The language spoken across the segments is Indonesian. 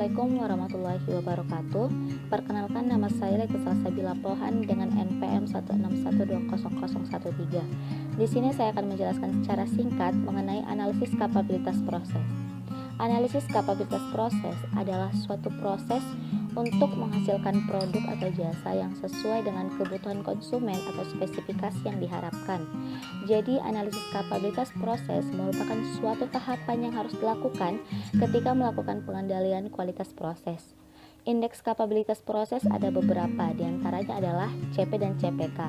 Assalamualaikum warahmatullahi wabarakatuh. Perkenalkan, nama saya Leti Salsabila Pohan dengan NPM 16120013. Di sini saya akan menjelaskan secara singkat mengenai analisis kapabilitas proses. Analisis kapabilitas proses adalah suatu proses untuk menghasilkan produk atau jasa yang sesuai dengan kebutuhan konsumen atau spesifikasi yang diharapkan. Jadi, analisis kapabilitas proses merupakan suatu tahapan yang harus dilakukan ketika melakukan pengendalian kualitas proses. Indeks kapabilitas proses ada beberapa, diantaranya adalah CP dan CPK,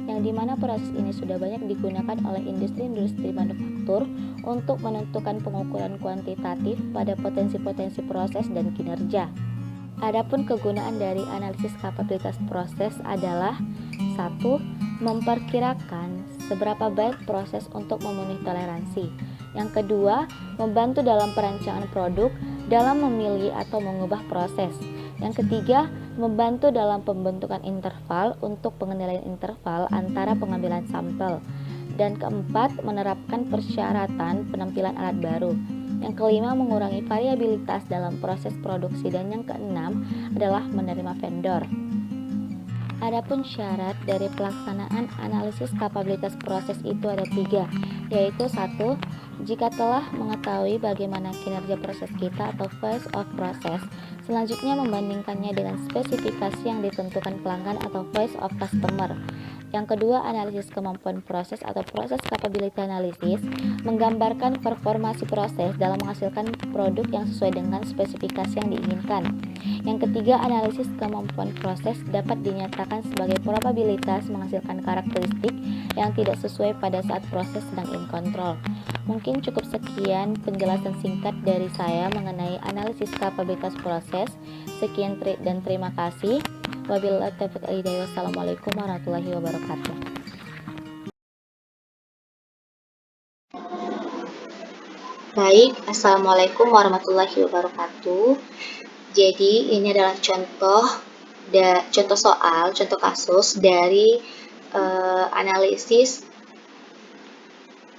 yang dimana proses ini sudah banyak digunakan oleh industri-industri manufaktur untuk menentukan pengukuran kuantitatif pada potensi-potensi proses dan kinerja. Adapun kegunaan dari analisis kapabilitas proses adalah 1. Memperkirakan seberapa baik proses untuk memenuhi toleransi. Yang kedua, membantu dalam perancangan produk dalam memilih atau mengubah proses. Yang ketiga, membantu dalam pembentukan interval untuk pengendalian interval antara pengambilan sampel. Dan keempat, menerapkan persyaratan penampilan alat baru. Yang kelima, mengurangi variabilitas dalam proses produksi. Dan yang keenam adalah menerima vendor. Adapun syarat dari pelaksanaan analisis kapabilitas proses itu ada 3, yaitu 1. Jika telah mengetahui bagaimana kinerja proses kita atau phase of process, selanjutnya membandingkannya dengan spesifikasi yang ditentukan pelanggan atau phase of customer. Yang kedua, analisis kemampuan proses atau proses capability analysis menggambarkan performasi proses dalam menghasilkan produk yang sesuai dengan spesifikasi yang diinginkan. Yang ketiga, analisis kemampuan proses dapat dinyatakan sebagai probabilitas menghasilkan karakteristik yang tidak sesuai pada saat proses sedang in control. Mungkin cukup sekian penjelasan singkat dari saya mengenai analisis kapabilitas proses. Sekian dan terima kasih. Wabillahi taufiq wal hidayah. Wassalamualaikum warahmatullahi wabarakatuh. Baik, Assalamualaikum warahmatullahi wabarakatuh. Jadi ini adalah contoh kasus dari analisis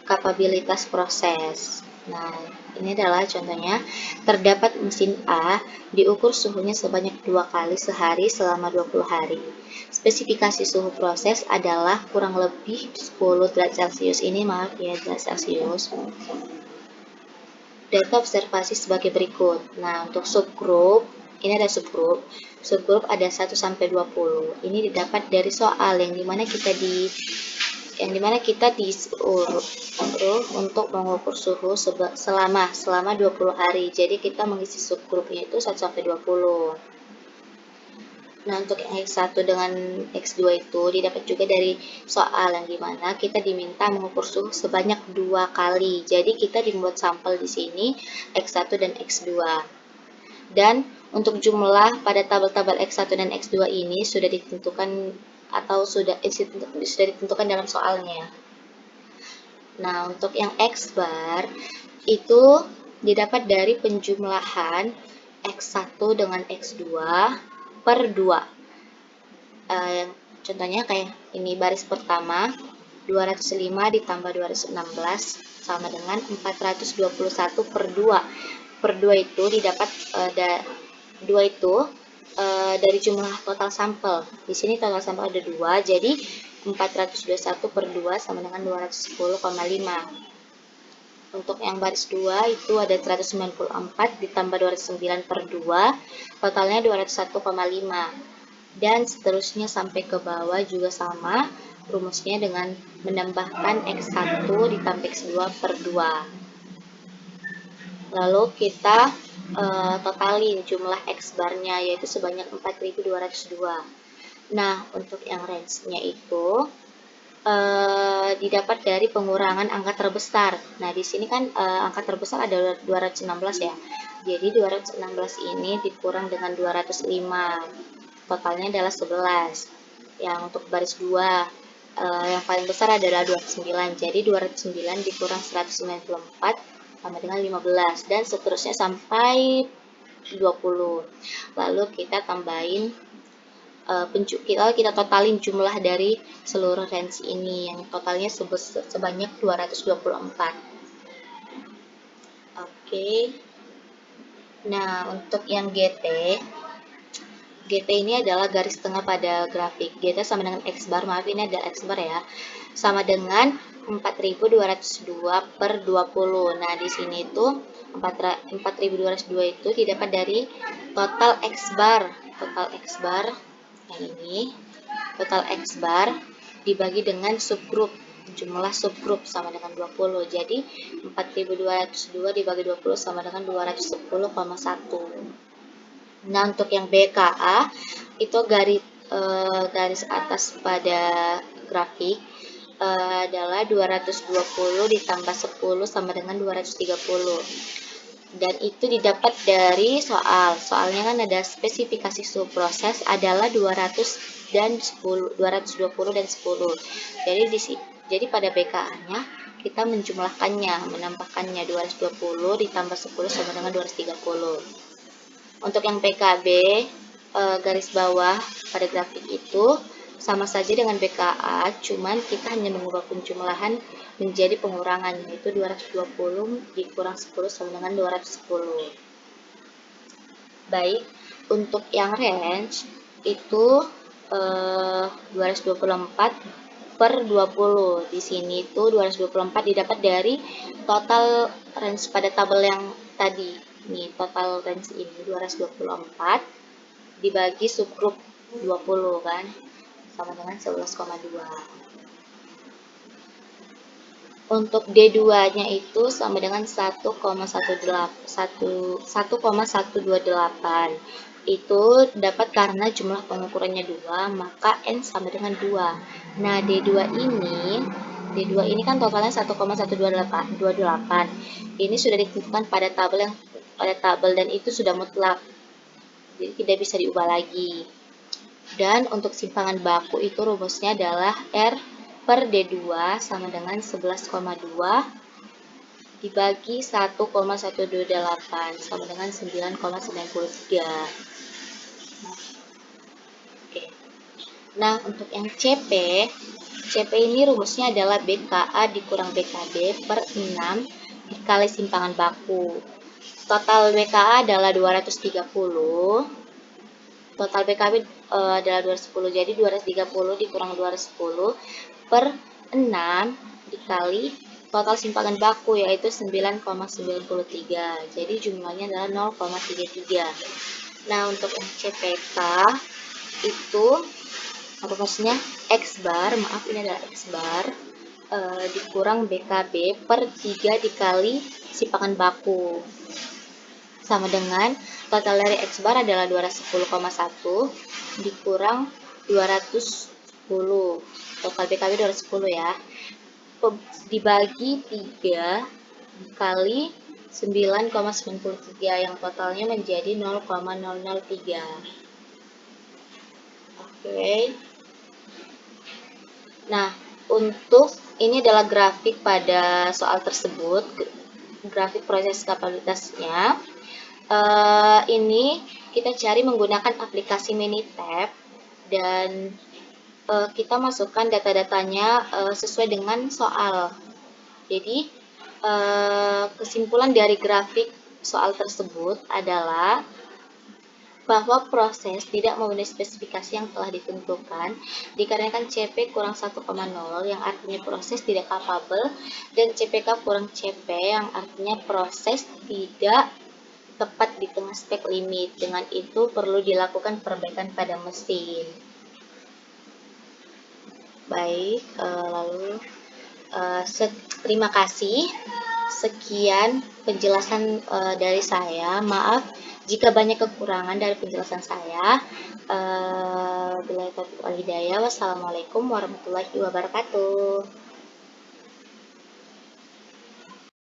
kapabilitas proses. Nah, ini adalah contohnya. Terdapat mesin A diukur suhunya sebanyak 2 kali sehari selama 20 hari. Spesifikasi suhu proses adalah kurang lebih 10 derajat Celcius. Ini maaf ya, derajat Celcius. Data observasi sebagai berikut. Nah, untuk subgroup, ini ada subgroup. Subgroup ada 1 sampai 20. Ini didapat dari soal yang dimana kita disuruh untuk mengukur suhu selama 20 hari. Jadi kita mengisi subgrupnya itu 1 sampai 20. Nah, untuk yang X1 dengan X2 itu didapat juga dari soal yang dimana kita diminta mengukur suhu sebanyak 2 kali. Jadi kita dibuat sampel di sini X1 dan X2. Dan untuk jumlah pada tabel-tabel X1 dan X2 ini sudah ditentukan atau sudah ditentukan dalam soalnya. Nah, untuk yang X bar itu didapat dari penjumlahan X1 dengan X2 per 2. Contohnya kayak ini, baris pertama 205 ditambah 216 sama dengan 421 per 2. Per 2 itu didapat 2 itu dari jumlah total sampel. Di sini total sampel ada 2, jadi 421 per 2 sama dengan 210,5. Untuk yang baris 2 itu ada 194 ditambah 209 per 2, totalnya 201,5. Dan seterusnya sampai ke bawah juga sama rumusnya dengan menambahkan X1 ditambah X2 per 2. Lalu kita totalin jumlah X barnya, yaitu sebanyak 4202. Nah, untuk yang range-nya itu didapat dari pengurangan angka terbesar. Nah, di sini kan angka terbesar ada 216 ya. Jadi 216 ini dikurang dengan 205. Totalnya adalah 11. Yang untuk baris 2 yang paling besar adalah 29. Jadi 209 dikurang 194 sama dengan 15, dan seterusnya sampai 20. Lalu kita tambahin kita totalin jumlah dari seluruh range ini yang totalnya sebanyak 224. Oke. Nah, untuk yang GT ini adalah garis tengah pada grafik. GT sama dengan X bar, maaf ini ada X bar ya. Sama dengan 4202 per 20. Nah, di sini itu 4202 itu didapat dari total X bar. Total X bar yang ini, total X bar dibagi dengan subgrup. Jumlah subgrup sama dengan 20. Jadi 4202 dibagi 20 sama dengan 210,1. Nah, untuk yang BKA itu garis atas pada grafik adalah 220 ditambah 10 sama dengan 230. Dan itu didapat dari soalnya kan ada spesifikasi subproses adalah 200 dan 10, 220 dan 10. Jadi pada BKA-nya kita menjumlahkannya, menambahkannya 220 ditambah 10 sama dengan 230. Untuk yang PKB garis bawah pada grafik itu sama saja dengan BKA, cuman kita hanya mengubah penjumlahan menjadi pengurangan, yaitu 220 dikurang 10 sama dengan 210. Baik, untuk yang range itu 224 per 20. Di sini itu 224 didapat dari total range pada tabel yang tadi. Nih, total range ini 224 dibagi subgrup 20 kan, sama dengan 11,2. Untuk D2-nya itu sama dengan 1,128. Itu dapat karena jumlah pengukurannya 2, maka N sama dengan 2. Nah, D2 ini kan totalnya 1,128. Ini sudah ditentukan pada tabel dan itu sudah mutlak. Jadi tidak bisa diubah lagi. Dan untuk simpangan baku itu rumusnya adalah R per D2 sama dengan 11,2 dibagi 1,128 sama dengan 9,93. Oke. Nah, untuk yang CP ini rumusnya adalah BKA dikurang BKB per 6 dikali simpangan baku. Total BKA adalah 230. Total BKB adalah 210, jadi 230 dikurang 210 per 6 dikali total simpangan baku yaitu 9,93. Jadi jumlahnya adalah 0,33. Nah, untuk yang CPK itu rumusnya X bar, maaf ini adalah X bar dikurang BKB per 3 dikali simpangan baku, sama dengan total dari X bar adalah 210,1 dikurang 210, total BKB 210 ya, dibagi 3 kali 9,93 yang totalnya menjadi 0,003. Oke. Nah, untuk ini adalah grafik pada soal tersebut, grafik proses kapabilitasnya. Ini kita cari menggunakan aplikasi Minitab dan kita masukkan data-datanya sesuai dengan soal. Jadi kesimpulan dari grafik soal tersebut adalah bahwa proses tidak memenuhi spesifikasi yang telah ditentukan dikarenakan CP kurang 1,0 yang artinya proses tidak capable dan CPK kurang CP yang artinya proses tidak tepat di tengah spek limit. Dengan itu perlu dilakukan perbaikan pada mesin. Baik, lalu terima kasih. Sekian penjelasan dari saya. Maaf jika banyak kekurangan dari penjelasan saya. Wassalamualaikum warahmatullahi wabarakatuh.